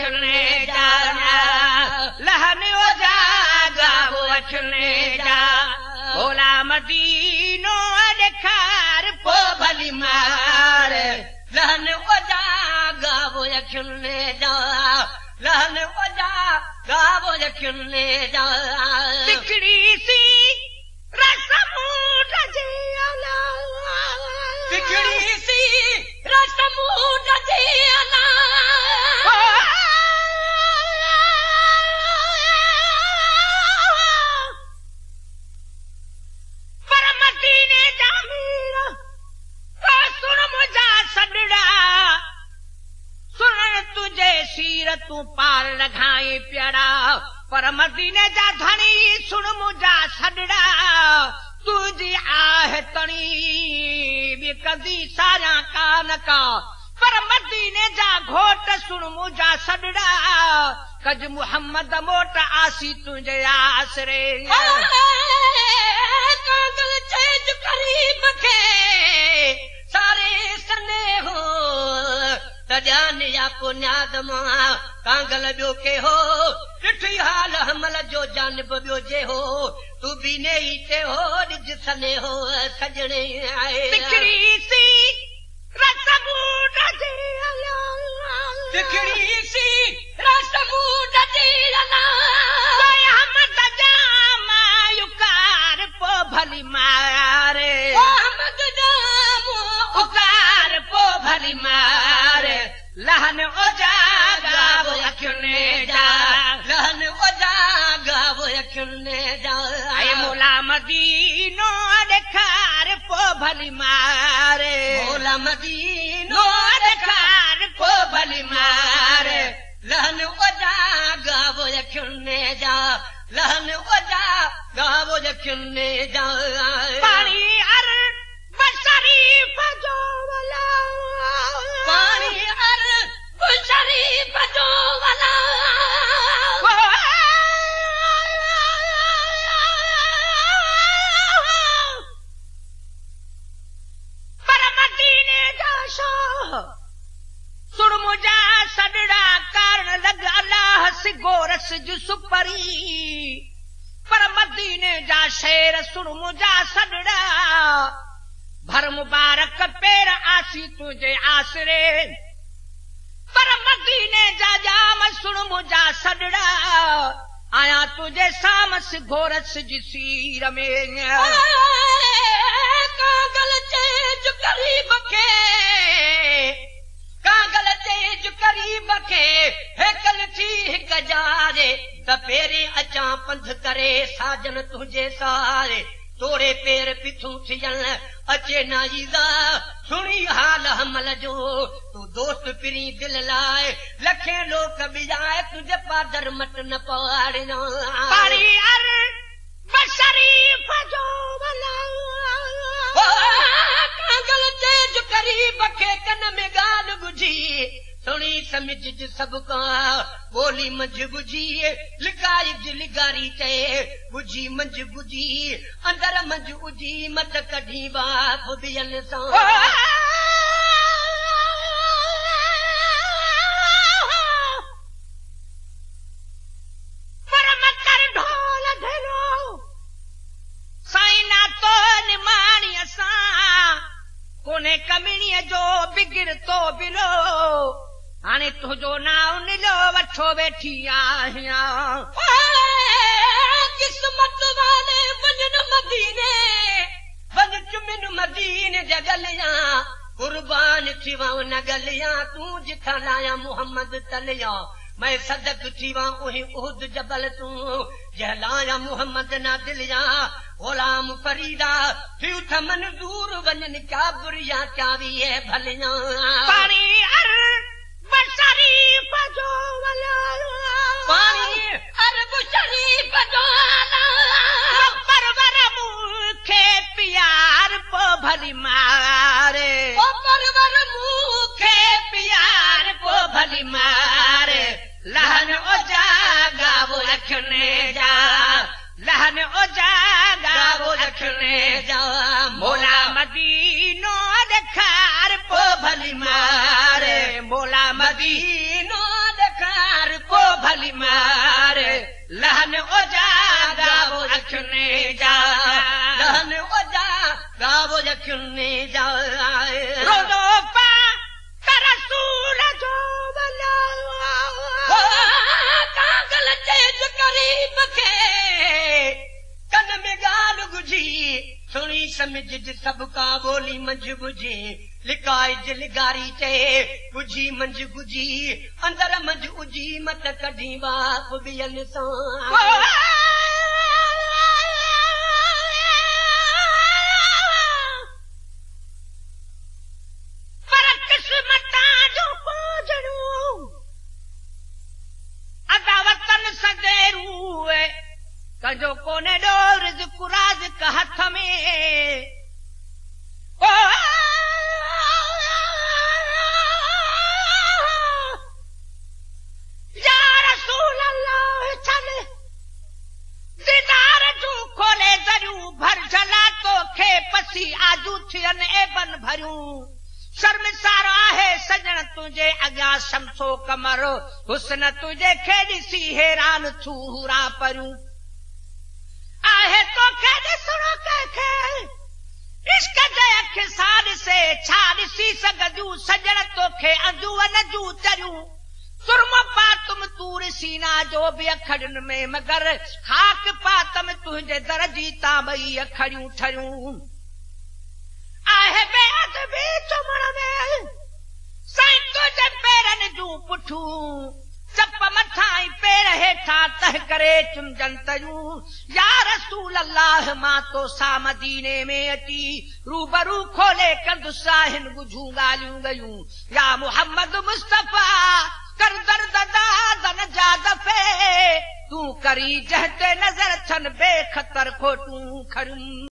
अखने जा लहन ओ जा गावो अखने जा भोला मदीनो ॾेखार पो भली मार लहन ओ जा गावो अखने जा लहन ओ जा गावो अखने जा तिकड़ी सी रसम रजे अला तिकड़ी सी रसम रजे अला पर मदीने जा मीरा तो सुन मुझा सडड़ा सुन तुझे सीर तू पार लगाए प्यारा पर मदीने जा धनी सुन मुझा सडड़ा तुझी आह तणी भी कदी सारा कान का पर मदीने जा घोट सुन मुझा सडड़ा कज मुहम्मद मोट आसी तुझे आसरे कागल चेज करीब के सारे सने हो तजान या पुन्याद मां कांगल बियो के हो ॾिठी हाल हमल जो जानब बियो जे हो तू भी नहीं ते हो रिज सने हो सजणे आए तिकड़ी सी रसमूड जे अला तिकड़ी सी रसमूड जे अला कोई हम दजा मायुकार पो भली मारे हम दजा उकार पो भली मारे लहन ओ जा गावो अखने जा लहन ओ जा गावो अखने जा ऐ मोला मदीनो ॾेखार पो भली मारे मोला मदीनो ॾेखार पो भली मारे लहन ओ जा गावो अखने जा लहन ओ जा गावो अखने जा पानी अर बशरीफ जो वाला पानी अर बशरीफ जो वाला पर मदीने जा शाह सुन मुझा सडड़ा कारण लग अल्लाह से गोरस जो सुपरी पर मदीने जा शेर सुन मुझा सडड़ा भर मुबारक पेर आसी तुझे आसरे पर मदीने जा जाम सुन मुझा सडड़ा आया तुझे सामस घोरस जी सीर में कागल चेज करीब के कागल चेज करीब के हेकल थी हिक जारे त पेरे अचा पंध करे साजन तुझे सारे तोड़े पेर पिछू थियन अचे नाईदा सुनी हाल हमल जो तू दोस्त पिरी दिल लाए लखे लोक बिजाए तुझे पादर मट न पाड़ना पारी अर बशरीफ जो वाला कागल तेज करीब के कन में गाल बुझी सुनी समझ सबका बोली मंझ बुझी लिकाई लिगारी चे बुझी मंझ बुझी अंदर मंझ उजी मत कढी बाप बियन सा पर मकर ढोल धरो साइना तो निमानी असा कोने कमिणी जो बिगड़ तो बिलो हाणे तुझो नाव निलो वठो वेठी आहियां किस्मत वाले वञन मदीने वञ चुमिन मदीने जगलियां कुर्बान थीवा न गलियां तू जिथा लाया मोहम्मद तलिया मैं सदक थीवा उही उहद जबल तू जहलाया मोहम्मद ना दिलिया गुलाम फरीदा फिर थमन दूर वञन क्या बुरिया चावी है भलियां पानी अर बशरीफ जो वाला पानी अरब शरीफ जो वाला परवर मुखे प्यार पो भली मारे ओ परवर मुखे प्यार पो भली मारे लहन ओ जा गावो रखने जा लहन ओ जा गावो रखने जा मोला मदीनो ॾेखार पो भली मारे मोला मदीनो ॾेखार हली मार लहन ओजा गावो अखने जा लहन ओजा गावो अखने जा रोदो पा करसूल जो बला कागल तेज करीब के कन में गाल गुजी सुनी समझ सबका बोली मंझ बुझी लिकाई जिलगारी चे बुझी मंझ बुझी अंदर मंझ उजी मत कढी बाप बियल सां पर किस्मता जो पोजड़ू अदावतन सगेरू कजो कोने डोर रिज़्क़ का हथ में या रसूल अल्लाह चल दीदार जू खोले दरियूं भर जला तो खे पसी आजू थियन एबन भरियूं शर्मिसार आहे सजण तुझे अॻियां शमसो कमर हुस्न तुझे खे ॾिसी हैरान थूरा परियूं आहे तो खे ॾिसणो कंहिंखे इश्क जे अखि सां ॾिसे छा ॾिसी सघजूं सजण तोखे अंजू नजू चरियूं सुरमो पातुम तूर सीना जो बि अखड़ियुनि में मगर खाक पातम तुंहिंजे दर जी तां ॿई अखड़ियूं ठरियूं आहे बेअदबी चुमण में साईं तुंहिंजे पेरनि जूं पुठूं चप मथां पेर हेठां तह करे चुमजन तयूं या रसूल अल्लाह मां तो सा मदीने में अची रूबरू खोले कंदुसा हिन बुझूं ॻाल्हियूं गयूं या मोहम्मद मुस्तफा कर दर्द दादन जा दफ़े तूं करी जहते नज़र छन बेखतर खोटूं खड़ूं